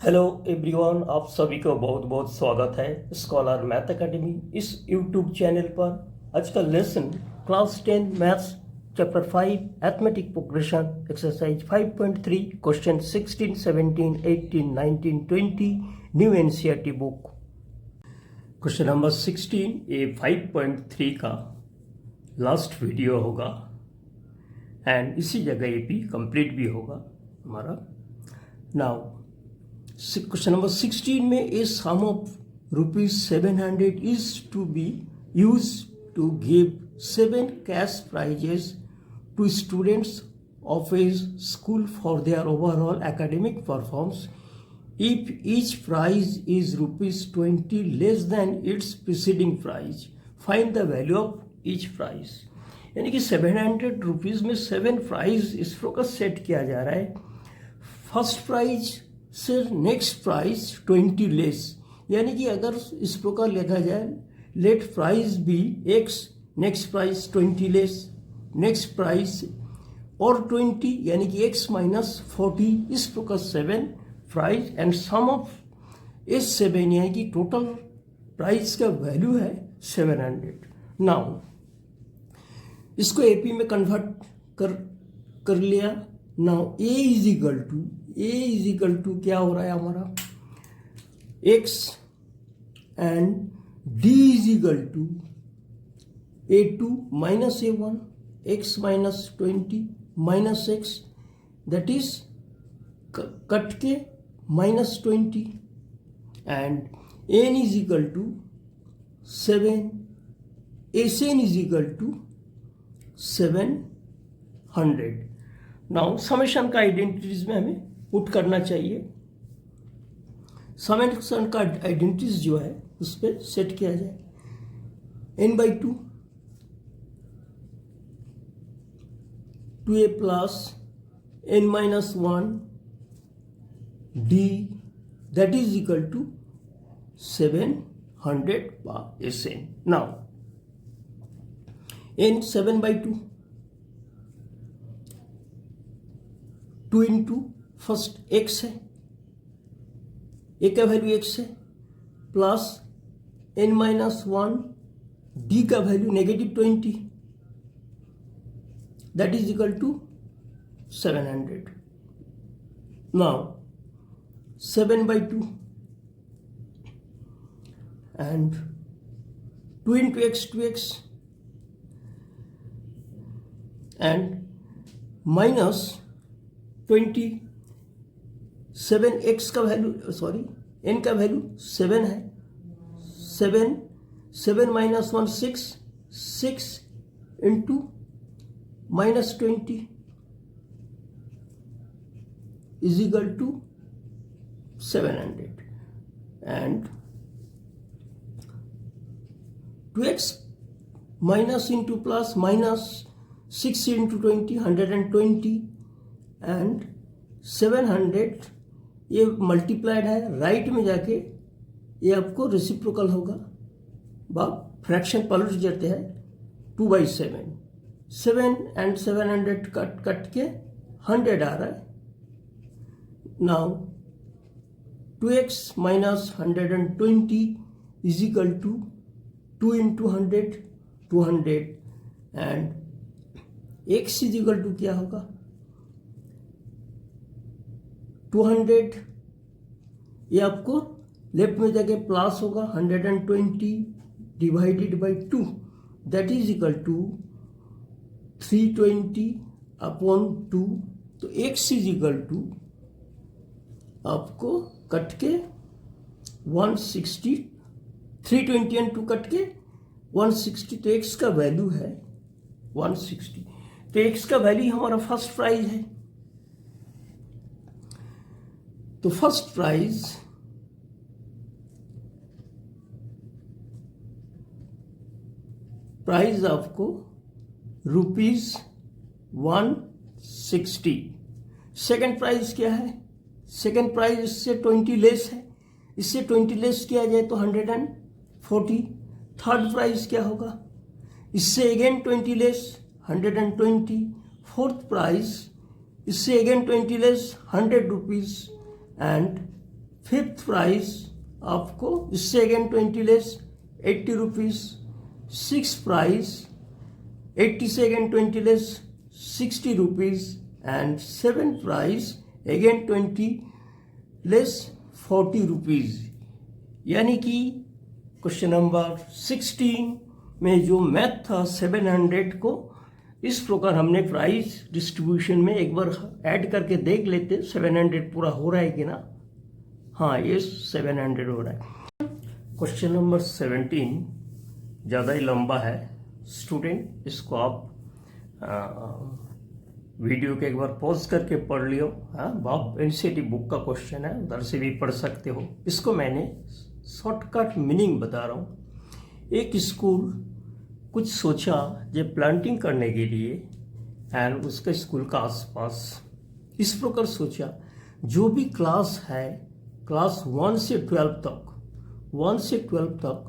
Hello everyone, आप सभी को बहुत बहुत स्वागत है स्कॉलर मैथ एकेडमी इस यूट्यूब चैनल पर। आज का lesson class 10 maths chapter 5 arithmetic progression exercise 5.3 question 16, 17, 18, 19, 20 new NCERT book. Question number 16 ये 5.3 का लास्ट वीडियो होगा एंड इसी जगह ये भी कंप्लीट भी होगा हमारा। नाउ क्वेश्चन नंबर 16 में a sum of ₹700 is to be use to give 7 cash prizes to students of a school for their overall academic performance if each prize is ₹20 less than its preceding prize. Find the value of each prize. यानी कि 700 rupees में 7 prize इस प्रकार set किया जा रहा है। First prize से नेक्स्ट प्राइज 20 लेस, यानी कि अगर इस प्रकार लिखा जाए let prize be x, next prize 20 less, next prize और 20 यानी कि x माइनस 40, इस प्रकार 7 prize and sum of is 7 यानी कि टोटल प्राइज का वैल्यू है 700। नाउ इसको एपी में कन्वर्ट कर लिया। Now a is equal to क्या हो रहा है हमारा x and d is equal to a2 minus a1 x minus 20 minus x that is cut के minus 20 and n is equal to 7, Sn is equal to 700। Now summation का identities में हमें put करना चाहिए। समेशन का identities जो है उस पर सेट किया जाए। n/2 2a plus n-1 d that is equal to 700 पर Sn। Now n 7/2 2 into first x है, a का वैल्यू x है, प्लस n-1 d का value -20 that is equal to 700। Now 7/2 and 2 into x 2x and minus 20, 7x का value n का value 7 है, 7 minus 1 6 into minus 20 is equal to 700 and 2x minus into plus minus 6 into 20 120 and 700 ये multiplied है, right में जाके ये आपको reciprocal होगा, फ्रैक्शन पलट जाते हैं 2/7, 7 एंड 700 कट के 100 आ रहा है। Now 2x minus 120 is equal to 2 into 100 200 and x is equal to क्या होगा 200, ये आपको लेफ्ट में जाके प्लस होगा 120 divided by 2 that is equal to 320/2। तो x इज इक्वल टू आपको कट के 160, 320 एंड 2 कट के 160, तो x का वैल्यू है 160। तो x का वैल्यू हमारा फर्स्ट प्राइज है। तो फर्स्ट प्राइज आपको ₹160। सेकेंड प्राइज क्या है, सेकेंड प्राइज इससे 20 लेस है, इससे 20 लेस किया जाए तो 140। थर्ड प्राइज क्या होगा, इससे अगेन 20 लेस 120। फोर्थ प्राइज इससे again 20 less 100 rupees and fifth price आपको इससे again 20 less 80 rupees. Six price 80 से again 20 less 60 rupees and seven price again 20 less 40 rupees. यानी कि क्वेश्चन नंबर 16 में जो मैथ था 700 को इस प्रकार हमने प्राइस डिस्ट्रीब्यूशन में एक बार ऐड करके देख लेते 700 पूरा हो रहा है कि ना। हाँ, ये 700 हो रहा है। क्वेश्चन नंबर 17 ज़्यादा ही लंबा है स्टूडेंट, इसको आप वीडियो के एक बार पॉज करके पढ़ लियो। हाँ, बाप एनसीईआरटी बुक का क्वेश्चन है, उधर से भी पढ़ सकते हो। इसको मैंने शॉर्टकट मीनिंग बता रहा हूँ। एक स्कूल कुछ सोचा जो प्लांटिंग करने के लिए एंड उसके स्कूल का आसपास इस प्रकार सोचा जो भी क्लास है क्लास 1 से 12 तक, 1 से 12 तक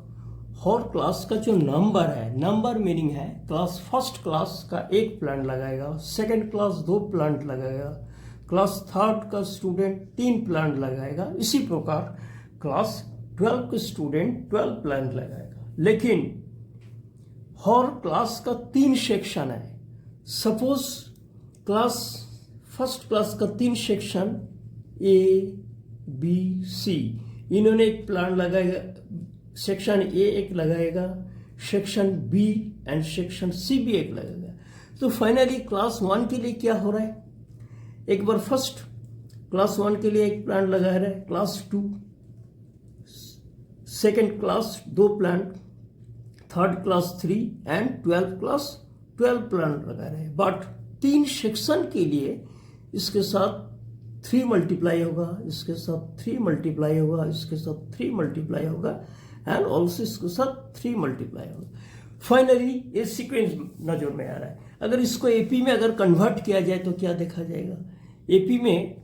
हर क्लास का जो नंबर है, नंबर मीनिंग है क्लास फर्स्ट क्लास का एक प्लांट लगाएगा, सेकंड क्लास 2 प्लांट लगाएगा, क्लास थर्ड का स्टूडेंट 3 प्लांट लगाएगा। इसी प्रकार क्लास 12 के स्टूडेंट 12 प्लांट लगाएगा। लेकिन हर क्लास का 3 सेक्शन है। सपोज क्लास फर्स्ट क्लास का 3 सेक्शन ए बी सी, इन्होंने एक प्लांट लगाएगा, सेक्शन ए एक लगाएगा, section B and section C भी एक लगेगा। तो फाइनली क्लास 1 के लिए क्या हो रहा है, एक बार फर्स्ट क्लास 1 के लिए एक प्लांट लगा रहा है, class 2 second class 2 plant, third class 3 and 12 class 12 plant लगा रहे हैं। बट 3 सेक्शन के लिए इसके साथ 3 मल्टीप्लाई होगा, इसके साथ 3 मल्टीप्लाई होगा, इसके साथ 3 मल्टीप्लाई होगा एंड ऑल्सो इसके साथ 3 मल्टीप्लाई होगा। फाइनली ये सीक्वेंस नजर में आ रहा है। अगर इसको एपी में अगर कन्वर्ट किया जाए तो क्या देखा जाएगा, एपी में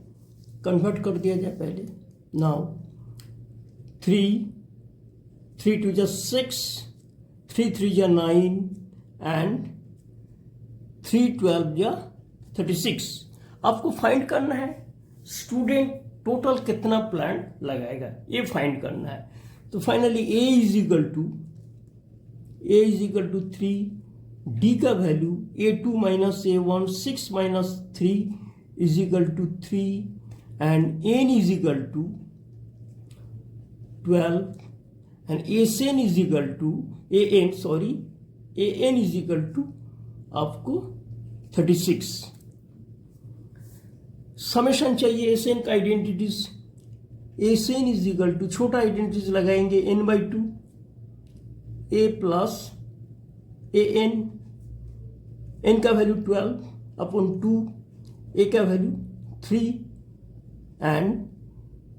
कन्वर्ट कर दिया जाए पहले। Now 3 2 6, 3 3 9 and 3 12 36। आपको फाइंड करना है स्टूडेंट टोटल कितना प्लांट लगाएगा, ये फाइंड करना है। तो finally a is equal to 3, d का value A2 minus A1 6 minus 3 is equal to 3 and n is equal to 12 and n is equal to n is equal to आपको 36। Summation चाहिए n का identities, n is equal to छोटा identities लगाएंगे n/2 a plus N का value 12 upon 2, a का value 3 and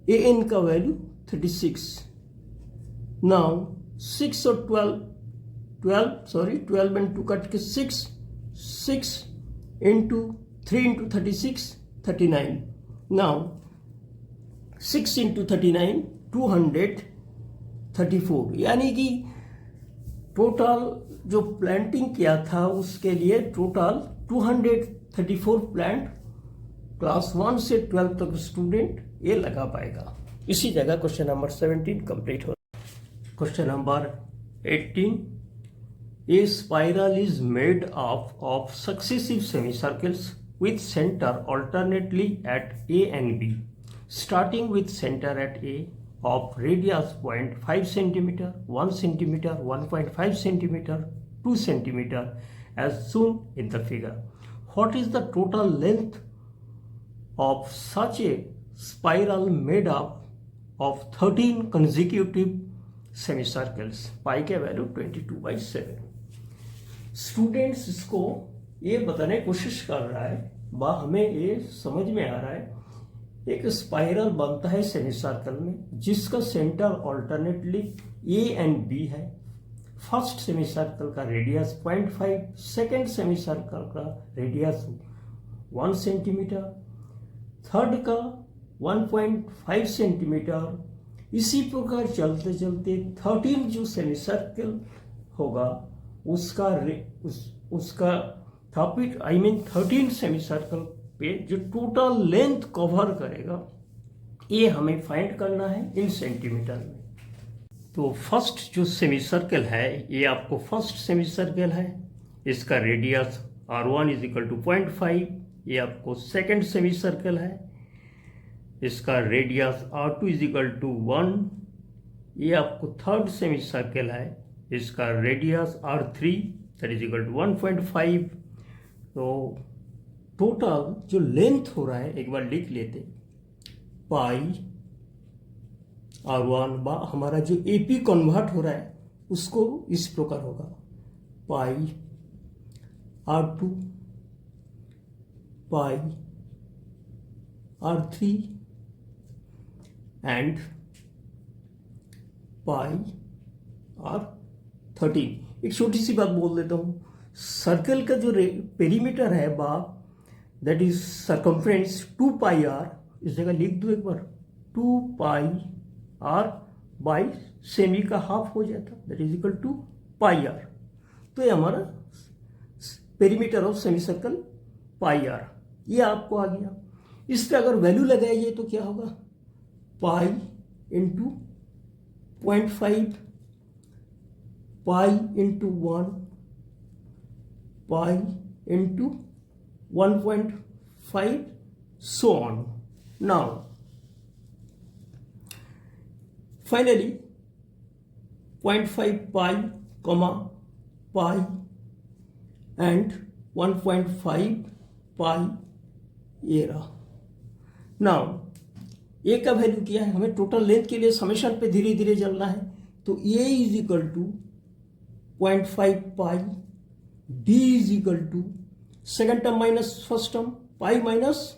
n का value 36। Now 6 और 12 and 2 cut के 6 इंटू 3 इंटू 36 39। नाउ 6 इंटू 39 234, यानी कि टोटल जो प्लांटिंग किया था उसके लिए टोटल 234 प्लांट क्लास 1 से 12 तक स्टूडेंट ये लगा पाएगा। इसी जगह क्वेश्चन नंबर 17 कंप्लीट हो। Question number 18, A spiral is made of successive semicircles with center alternately at A and B, starting with center at A of radius 0.5 cm, 1 cm, 1.5 cm, 2 cm as shown in the figure. What is the total length of such a spiral made up of 13 consecutive semicircles? पाई के value 22/7। Students इसको ये बताने की कोशिश कर रहा है, हमें ये समझ में आ रहा है एक स्पाइरल बनता है सेमी सर्कल में जिसका centre alternately A and B है। फर्स्ट सेमी सर्कल का रेडियस 0.5, सेकेंड सेमी सर्कल का रेडियस 1 सेंटीमीटर, थर्ड का 1.5 सेंटीमीटर। इसी प्रकार चलते चलते 13 जो सेमी सर्कल होगा उसका 13 सेमी सर्कल पे जो टोटल लेंथ कवर करेगा ये हमें फाइंड करना है इन सेंटीमीटर में। तो फर्स्ट जो सेमी सर्कल है, ये आपको फर्स्ट सेमी सर्कल है, इसका radius R1 is equal to 0.5। ये आपको सेकेंड सेमी सर्कल है, इसका radius R2 is equal to 1। ये आपको थर्ड सेमी सर्कल है, इसका radius R3 that is equal to 1.5। तो टोटल जो लेंथ हो रहा है एक बार लिख लेते, पाई R1 हमारा जो AP कन्वर्ट हो रहा है उसको इस प्रकार होगा, पाई R2 pi R3 and pi R13। एक छोटी सी बात बोल देता हूँ, सर्कल का जो पेरीमीटर है that is circumference 2 pi R, इस जगह लिख दो एक बार, 2 पाई R बाई सेमी का हाफ हो जाता that is equal to pi R। तो ये हमारा perimeter of semi circle pi R, ये आपको आ गया। इस पर अगर वैल्यू लगाइए तो क्या होगा, pi into 0.5 pi into 1 pi into 1.5 so on. Now finally 0.5 pi comma pi and 1.5 pi ये रहा। नाउ ए का वैल्यू किया है, हमें टोटल लेंथ के लिए समेशन पे धीरे धीरे चलना है। तो a is equal to 0.5 pi, d is equal to second term minus first term, pi minus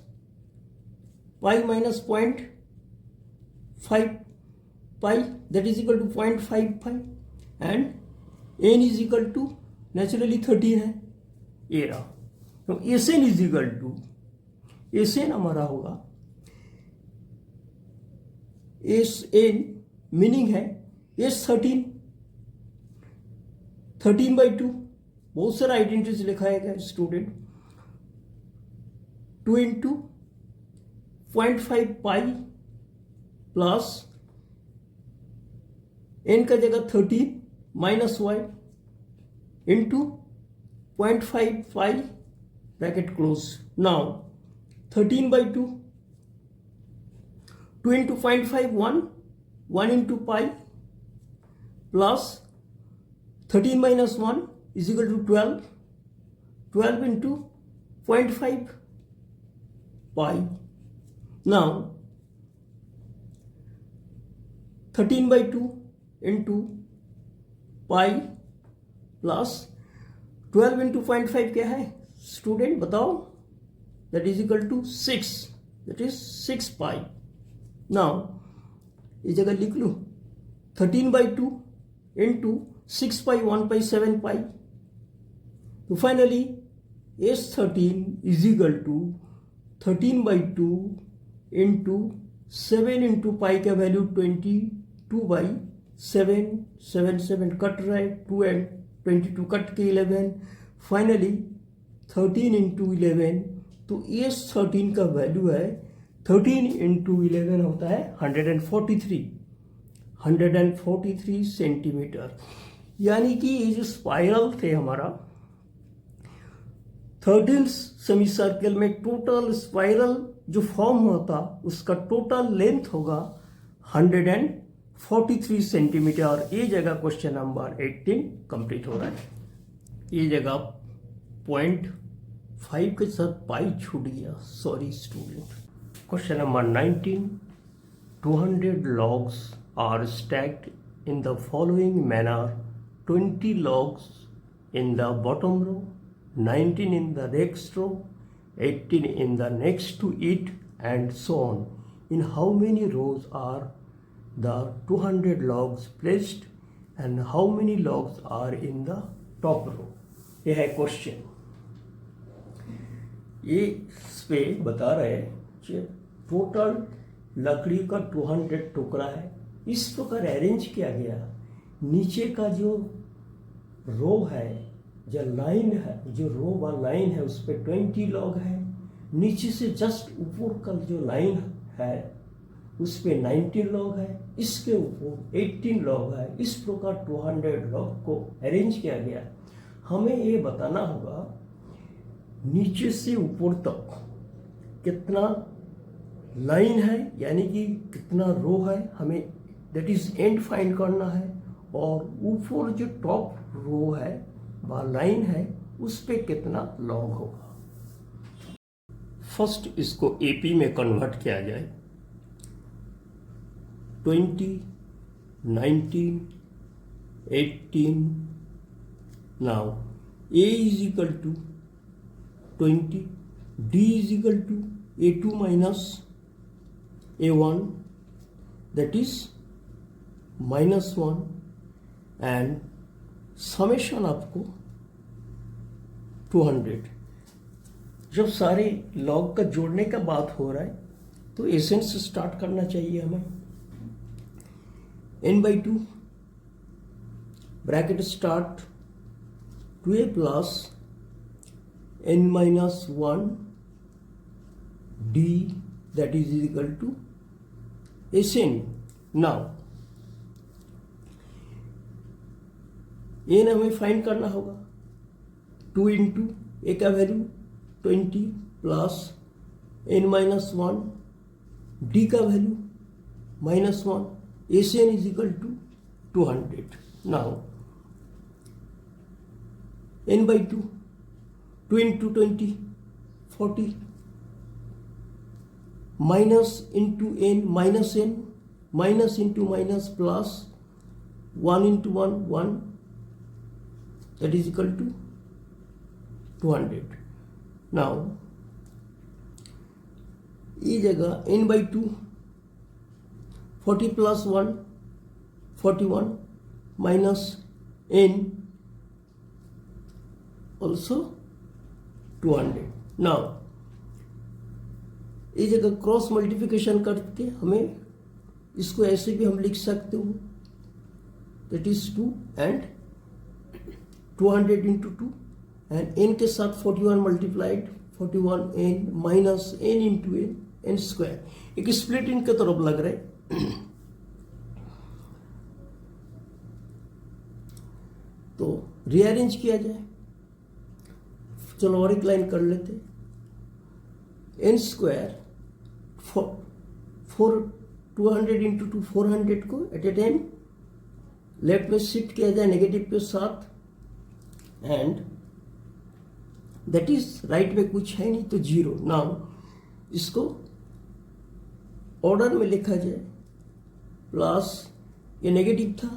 0.5 pi that is equal to 0.55 and n is equal to naturally 13 है ये रहा। तो S N is equal to, S n हमारा होगा, S n meaning है S 13/2, बहुत सारा आइडेंटिटीज लिखा है student, 2 into 0.5 pi plus N का जगह 13 minus Y into 0.5 pi bracket close. Now 13/2, 2 into 0.5 1 into pi plus 13 minus 1 is equal to 12 into 0.5 pi. Now 13/2 into pi plus 12 into 0.5 क्या है स्टूडेंट बताओ, that is equal to 6, that is 6 pi. Now इस जगह लिख लूँ 13/2 into 6 pi 1 pi 7 pi. So finally S13 is equal to 13/2 into 7 into pi का value 22/7, 7 cut रहा है, 2 and 22 कट के 11, फाइनली 13 into 11। तो S13 का वैल्यू है 13 into 11 होता है 143 सेंटीमीटर। यानी कि ये जो स्पाइरल थे हमारा 13 सेमी सर्कल में टोटल स्पाइरल जो फॉर्म होता उसका टोटल लेंथ होगा 143 सेंटीमीटर। और ये जगह क्वेश्चन नंबर 18 कंप्लीट हो रहा है। ये जगह 0.5 के साथ पाई छूट गया, sorry student. Question number 19, 200 logs are stacked in the following manner: 20 logs in the bottom row, 19 in the next row, 18 in the next to it, and so on. In how many rows are the 200 logs placed and how many logs are in the top row? ये है question. ये इस पे बता रहे हैं कि total लकड़ी का 200 टुकड़ा है, इस प्रकार अरेंज किया गया। नीचे का जो रो है, जो लाइन है, जो रो व लाइन है उस पर 20 लॉग है। नीचे से जस्ट ऊपर का जो लाइन है उस पे 19 लॉग है, इसके ऊपर 18 लॉग है। इस प्रकार 200 लॉग को अरेंज किया गया। हमें ये बताना होगा नीचे से ऊपर तक कितना लाइन है, यानी कि कितना रो है, हमें दैट इज एंड फाइंड करना है। और ऊपर जो टॉप रो है व लाइन है उस पे कितना लॉग होगा। फर्स्ट इसको एपी में कन्वर्ट किया जाए। 20, 19, 18, now a is equal to 20, d is equal to a2 minus a1, that is -1, and summation आपको 200। जब सारे लॉग का जोड़ने का बात हो रहा है तो एसेंट से स्टार्ट करना चाहिए हमें। n/2 bracket start 2a plus n-1 d that is equal to Sn। Now n हमें फाइंड करना होगा। 2 इंटू ए का वैल्यू 20 प्लस n-1 d का value -1, Sn is equal to 200। Now n/2 2 into 20 40 minus into n minus n minus into minus plus 1 into 1 1, that is equal to 200। now ये जगह n/2 40 plus 1 41 minus n also 200। now ये जगह cross multiplication करके हमें इसको ऐसे भी हम लिख सकते हो, that is 2 and 200 into 2 and n के साथ 41 multiplied 41 n minus n into n square. एक स्प्लिट इन के तरफ लग रहे तो रीअरेंज किया जाए। चलो और एक लाइन कर लेते। n स्क्वायर 200 इंटू 2 400 को एट ए टाइम लेफ्ट में शिफ्ट किया जाए नेगेटिव के साथ, एंड दैट इज राइट में कुछ है नहीं तो 0। नाउ इसको ऑर्डर में लिखा जाए। प्लस ये नेगेटिव था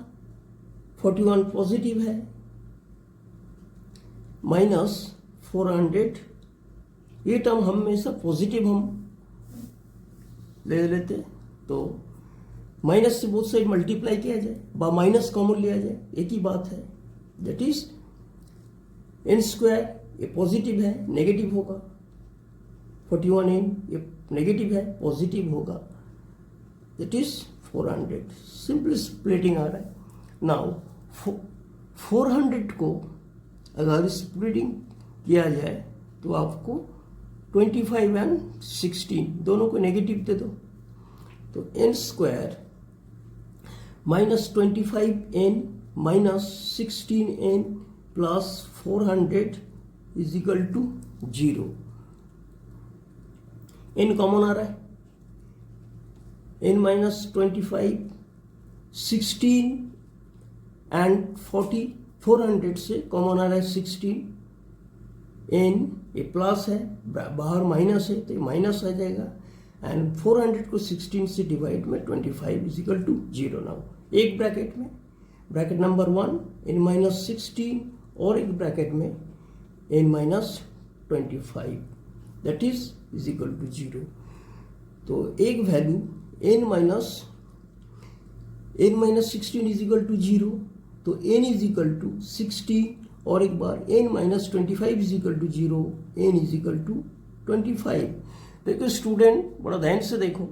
41 पॉजिटिव है माइनस 400, ये टर्म हमेशा पॉजिटिव हम ले लेते तो माइनस से बोथ साइड मल्टीप्लाई किया जाए बा माइनस कॉमन लिया जाए, एक ही बात है। दैट इज n स्क्वायर ये पॉजिटिव है नेगेटिव होगा, 41n ये नेगेटिव है पॉजिटिव होगा, दैट इज 400। सिंपल स्प्लिटिंग आ रहा है। नाउ 400 को अगर स्प्लिटिंग किया जाए तो आपको 25 एंड 16 दोनों को नेगेटिव दे दो तो n square minus 25n minus 16n plus 400 is equal to 0। n common आ रहा है, n माइनस 25 16 एंड 40 400 से कॉमन आ रहा है 16, n ये प्लस है बाहर माइनस है तो ये माइनस आ जाएगा, एंड 400 को 16 से डिवाइड में 25 इज इक्वल टू 0। नाउ एक ब्रैकेट में ब्रैकेट नंबर 1 n माइनस 16 और एक ब्रैकेट में n minus 25 that is equal to 0। तो एक value n minus 16 is equal to 0, तो n इज इक्वल टू 16 और एक बार n minus 25 is equal to 0, n is equal to 25। देखो स्टूडेंट बड़ा ध्यान से देखो,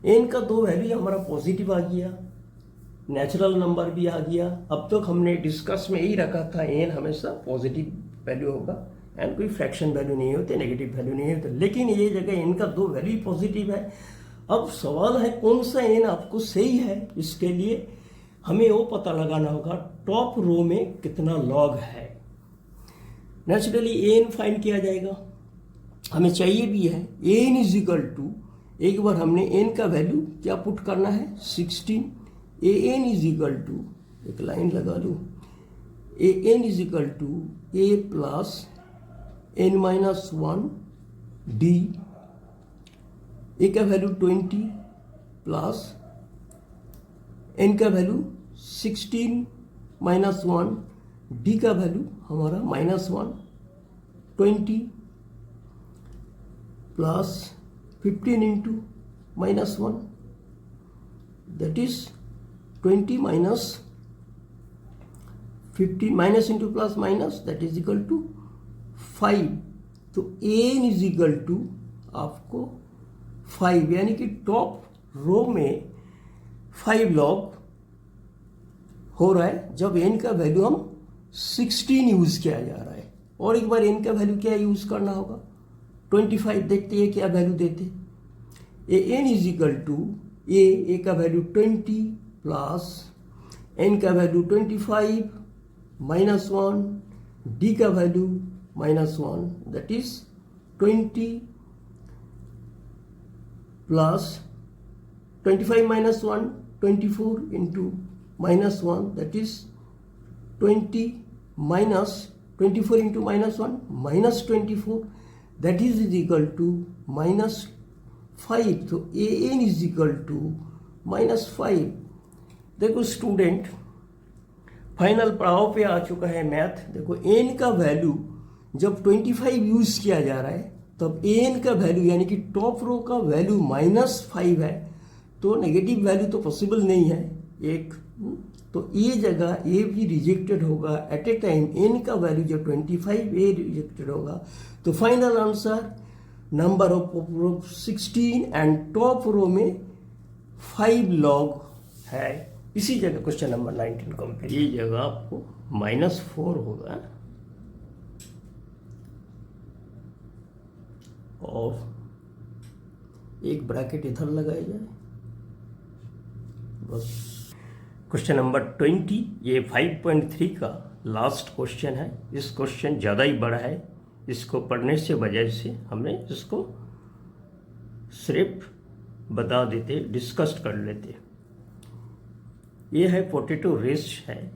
n का दो वैल्यू हमारा पॉजिटिव आ गया, नेचुरल नंबर भी आ गया। अब तक हमने डिस्कस में यही रखा था n हमेशा पॉजिटिव वैल्यू होगा एंड कोई फ्रैक्शन वैल्यू नहीं होते, नेगेटिव वैल्यू नहीं होते, लेकिन ये जगह n का दो वैल्यू पॉजिटिव है अब सवाल है कौन सा एन आपको सही है, इसके लिए हमें वो पता लगाना होगा टॉप रो में कितना लॉग है। नेचुरली एन फाइंड किया जाएगा, हमें चाहिए भी है एन इज इक्वल टू, एक बार हमने एन का वैल्यू क्या पुट करना है 16, a n is equal to, एक लाइन लगा लूँ, a n is equal to A plus N minus 1 d, a का वैल्यू 20 प्लस एन का वैल्यू 16 माइनस 1, डी का वैल्यू हमारा -1, 20 plus 15 into -1, that is 20 minus 15, minus into plus minus, that is equal to 5। तो N is equal to आपको 5, यानी कि top row में 5 log हो रहा है जब एन का वैल्यू हम 16 यूज किया जा रहा है। और एक बार एन का वैल्यू क्या यूज करना होगा 25, देखते हैं क्या वैल्यू देते। ए एन इज इक्वल टू ए का वैल्यू 20 प्लस एन का वैल्यू 25 -1, डी का value -1, that is 20 plus 25 -1, 24 into -1, that is 20 minus 24 into -1 minus 24, that is equal to -5। तो ए एन इज इक्वल टू -5। देखो स्टूडेंट, फाइनल पड़ाव पे आ चुका है मैथ। देखो एन का वैल्यू जब 25 यूज किया जा रहा है तब एन का वैल्यू यानी कि टॉप रो का वैल्यू -5 है, तो नेगेटिव वैल्यू तो पॉसिबल नहीं है एक, तो ये जगह ए भी रिजेक्टेड होगा एट ए टाइम। एन का वैल्यू जब 25 ए रिजेक्टेड होगा, तो final answer number of 16 and top row में 5 लॉग है। इसी जगह क्वेश्चन नंबर 19 कंप्लीट। ये जगह आपको -4 होगा और एक ब्रैकेट इधर लगाया जाए बस। क्वेश्चन नंबर 20, ये 5.3 का लास्ट क्वेश्चन है। इस क्वेश्चन ज़्यादा ही बड़ा है, इसको पढ़ने से बजाय से हमें इसको सिर्फ बता देते, डिस्कस कर लेते। ये है पोटैटो रेस है।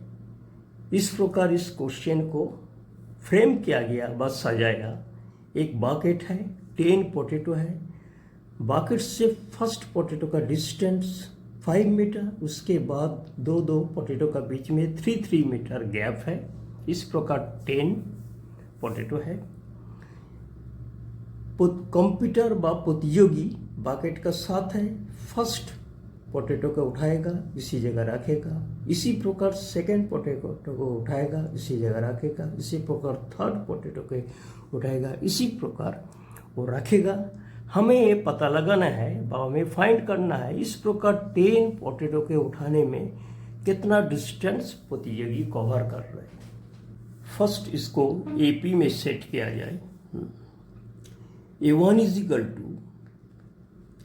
इस प्रकार इस क्वेश्चन को फ्रेम किया गया, बस सजाया। एक बाकेट है, 10 पोटैटो है। बाकेट से फर्स्ट पोटैटो का डिस्टेंस 5 मीटर, उसके बाद दो पोटैटो का बीच में 3 मीटर गैप है। इस प्रकार 10 पोटैटो है। कंप्यूटर व प्रतियोगी बाकेट का साथ है। फर्स्ट पोटैटो को उठाएगा, इसी जगह रखेगा। इसी प्रकार सेकंड पोटैटो को उठाएगा, इसी जगह रखेगा। इसी प्रकार थर्ड पोटैटो को उठाएगा, इसी प्रकार वो रखेगा। हमें ये पता लगाना है, हमें फाइंड करना है इस प्रकार 10 पोटैटो के उठाने में कितना डिस्टेंस प्रतियोगी कवर कर रहे हैं। फर्स्ट इसको एपी में सेट किया जाए। A1 इज इक्वल टू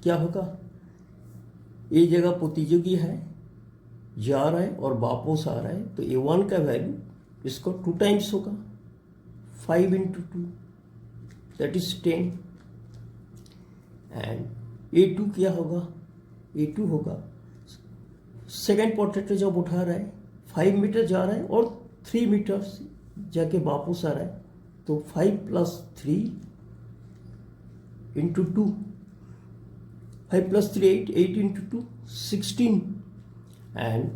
क्या होगा, ये जगह प्रतियोगी है, जा रहा है और वापस आ रहा है, तो A1 का वैल्यू इसको 2 टाइम्स होगा, 5 into 2 that is 10। And A2 क्या होगा, A2 होगा सेकेंड पोटैटो जब उठा रहा है 5 मीटर जा रहा है और 3 मीटर जाके वापस आ रहा है, तो 5 + 3 into 2, 5 + 3 8 into 2 16। एंड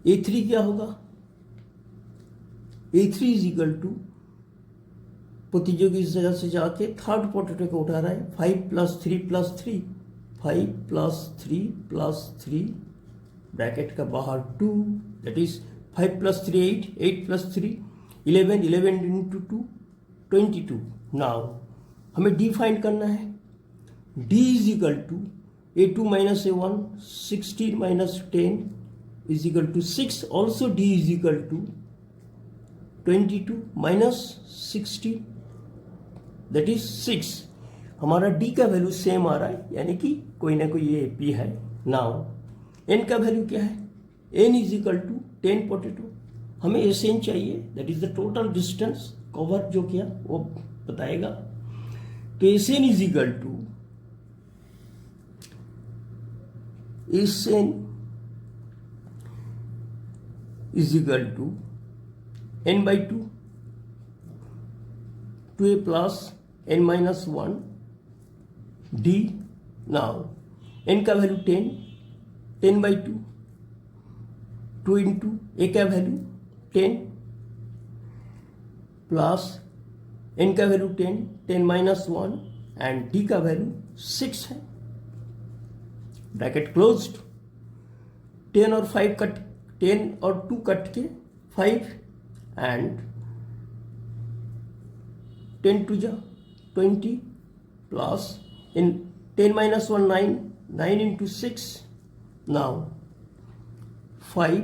A3 क्या होगा, A3 इज इक्वल टू प्रतियोगी इस जगह से जाके थर्ड पोटैटो को उठा रहा है, 5 + 3 + 3, 5 + 3 + 3 ब्रैकेट का बाहर 2, दैट इज 5 + 3 8, 8 + 3 11, 11 into 2 22। नाउ हमें डी फाइंड करना है। D is equal to A2 - A1, 16 - 10 इज इक्वल टू 6। Also D is equal to 22 - 16 that is 6। हमारा डी का वैल्यू सेम आ रहा है, यानी कि कोई ना कोई ये पी है। नाउ एन का वैल्यू क्या है, N is equal to 10 potato. हमें एस एन चाहिए, that is the total distance cover जो किया वो बताएगा। तो S N is equal to S N is equal to N by two A plus N minus 1 D. Now N का value 10 by 2 into A का value 10 plus N का value 10 minus 1 and D का value 6 है। Bracket closed. 10 और 5 cut, 10 और 2 cut के 5 and 10 to जा 20 plus in 10 minus 1 9 into 6। Now 5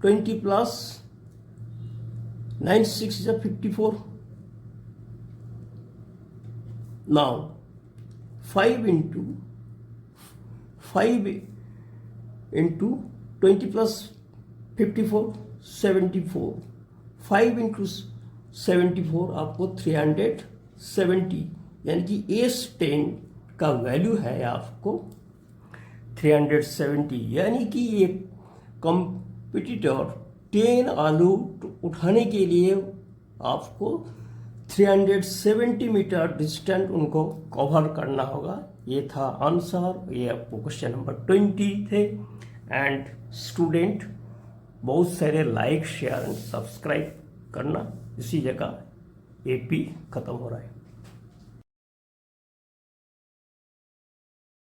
20 plus 9 6 is 54. Now 5 into 20 plus 54 74. 5 into 74 आपको 370, यानी कि S10 का वैल्यू है आपको 370, यानी कि ये कॉम्पिटिटर 10 आलू उठाने के लिए आपको 370 मीटर डिस्टेंस उनको कवर करना होगा। ये था आंसर। ये आपको क्वेश्चन नंबर 20 थे। एंड स्टूडेंट बहुत सारे लाइक शेयर एंड सब्सक्राइब करना। इसी जगह एपी खत्म हो रहा है।